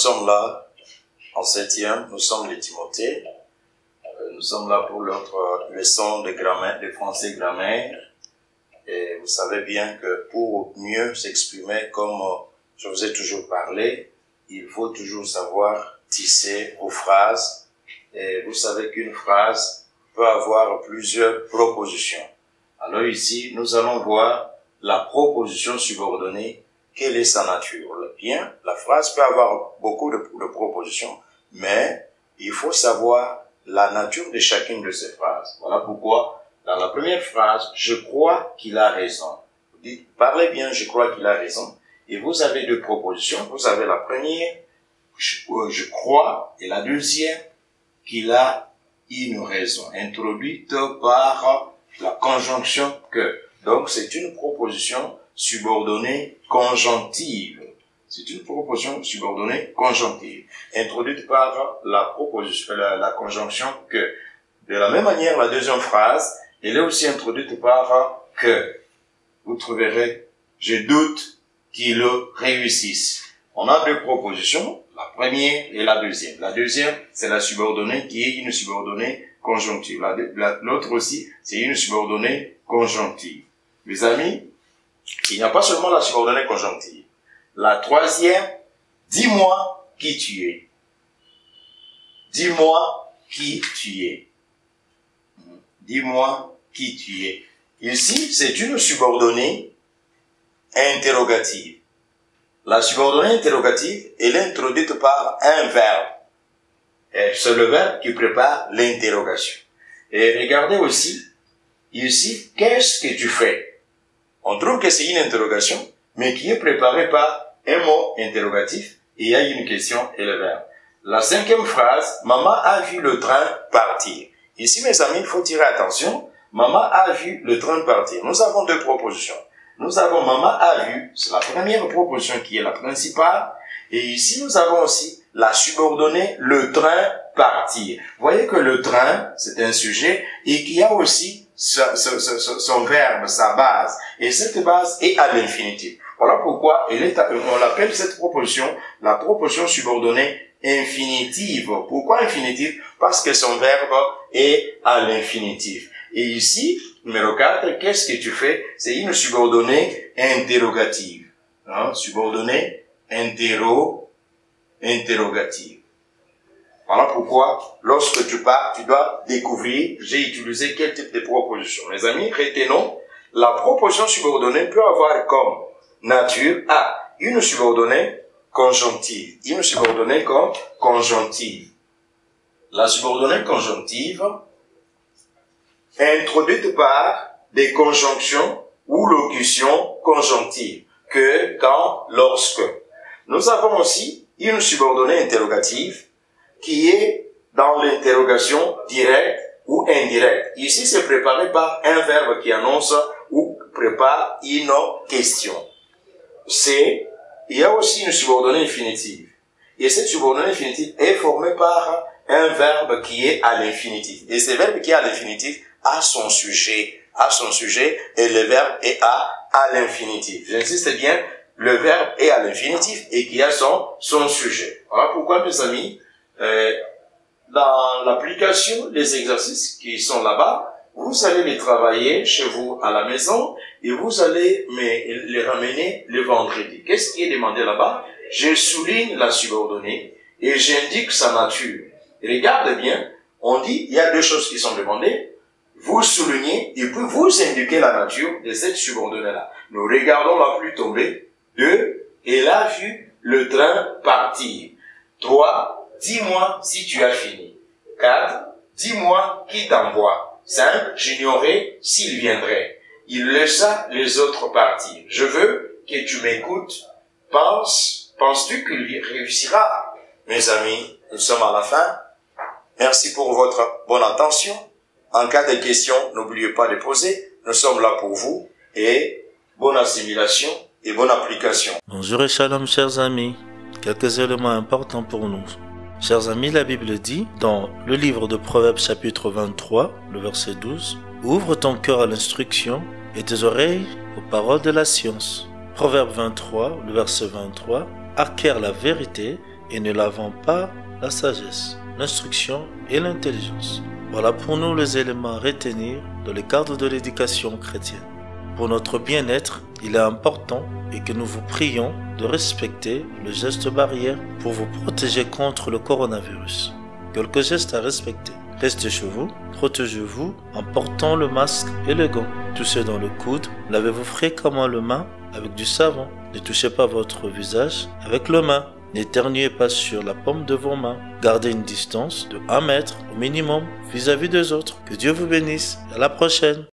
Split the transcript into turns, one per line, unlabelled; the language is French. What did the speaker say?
sommes là en 7e, nous sommes les Timothées. Nous sommes là pour notre leçon de grammaire, de français grammaire. Et vous savez bien que pour mieux s'exprimer, comme je vous ai toujours parlé, il faut toujours savoir tisser vos phrases. Et vous savez qu'une phrase peut avoir plusieurs propositions. Alors ici, nous allons voir la proposition subordonnée. Quelle est sa nature? Bien, la phrase peut avoir beaucoup de propositions, mais il faut savoir la nature de chacune de ces phrases. Voilà pourquoi, dans la première phrase, je crois qu'il a raison. Vous dites, parlez bien, je crois qu'il a raison. Et vous avez deux propositions. Vous avez la première, je crois, et la deuxième, qu'il a une raison, introduite par la conjonction que. Donc, c'est une proposition subordonnée conjonctive. C'est une proposition subordonnée conjonctive, introduite par la conjonction que. De la même manière, la deuxième phrase, elle est aussi introduite par que. Vous trouverez, je doute qu'il réussisse. On a deux propositions, la première et la deuxième. La deuxième, c'est la subordonnée qui est une subordonnée conjonctive. L'autre aussi, c'est une subordonnée conjonctive. Mes amis, il n'y a pas seulement la subordonnée conjonctive. La troisième, dis-moi qui tu es. Dis-moi qui tu es. Dis-moi qui tu es. Ici, c'est une subordonnée interrogative. La subordonnée interrogative, elle est introduite par un verbe. C'est le verbe qui prépare l'interrogation. Et regardez aussi, ici, qu'est-ce que tu fais? On trouve que c'est une interrogation, mais qui est préparée par un mot interrogatif, et il y a une question et le verbe. La cinquième phrase, maman a vu le train partir. Ici, mes amis, il faut tirer attention. Maman a vu le train partir. Nous avons deux propositions. Nous avons maman a vu, c'est la première proposition qui est la principale, et ici, nous avons aussi la subordonnée, le train partir. Vous voyez que le train, c'est un sujet, et qu'il y a aussi son verbe, sa base. Et cette base est à l'infinitif. Voilà pourquoi on l'appelle cette proposition la proposition subordonnée infinitive. Pourquoi infinitive? Parce que son verbe est à l'infinitif. Et ici, numéro 4, qu'est-ce que tu fais? C'est une subordonnée interrogative. Subordonnée interrogative. Voilà pourquoi, lorsque tu pars, tu dois découvrir, j'ai utilisé quel type de proposition. Mes amis, retenons, la proposition subordonnée peut avoir comme nature A, une subordonnée conjonctive. Une subordonnée comme conjonctive. La subordonnée conjonctive est introduite par des conjonctions ou locutions conjonctives. Que, quand, lorsque. Nous avons aussi une subordonnée interrogative qui est dans l'interrogation directe ou indirecte. Ici, c'est préparé par un verbe qui annonce ou prépare une question. Il y a aussi une subordonnée infinitive. Et cette subordonnée infinitive est formée par un verbe qui est à l'infinitif. Et ce verbe qui est à l'infinitif a son sujet. Et le verbe est à l'infinitif. J'insiste bien, le verbe est à l'infinitif et qui a son sujet. Voilà pourquoi, mes amis, dans l'application des exercices qui sont là-bas, vous allez les travailler chez vous à la maison et vous allez les ramener le vendredi. Qu'est-ce qui est demandé là-bas? Je souligne la subordonnée et j'indique sa nature. Regarde bien, on dit, il y a deux choses qui sont demandées. Vous soulignez et puis vous indiquez la nature de cette subordonnée-là. Nous regardons la pluie tomber. 2. Elle a vu le train partir. 3. Dis-moi si tu as fini. 4. Dis-moi qui t'envoie. 5. J'ignorais s'il viendrait. Il laissa les autres partir. Je veux que tu m'écoutes. Penses-tu qu'il réussira? Mes amis, nous sommes à la fin. Merci pour votre bonne attention. En cas de questions, n'oubliez pas de poser. Nous sommes là pour vous. Et bonne assimilation et bonne application.
Bonjour et shalom, chers amis. Quelques éléments importants pour nous. Chers amis, la Bible dit, dans le livre de Proverbes chapitre 23, le verset 12, « Ouvre ton cœur à l'instruction et tes oreilles aux paroles de la science. » Proverbe 23, le verset 23, « Acquiert la vérité et ne lavant pas la sagesse, l'instruction et l'intelligence. Voilà pour nous les éléments à retenir dans le cadre de l'éducation chrétienne. Pour notre bien-être, il est important et que nous vous prions de respecter le geste barrière pour vous protéger contre le coronavirus. Quelques gestes à respecter. Restez chez vous, protégez-vous en portant le masque et les gants. Touchez dans le coude, lavez-vous fréquemment les mains avec du savon. Ne touchez pas votre visage avec les mains. N'éternuez pas sur la paume de vos mains. Gardez une distance de 1 mètre au minimum vis-à-vis des autres. Que Dieu vous bénisse. À la prochaine.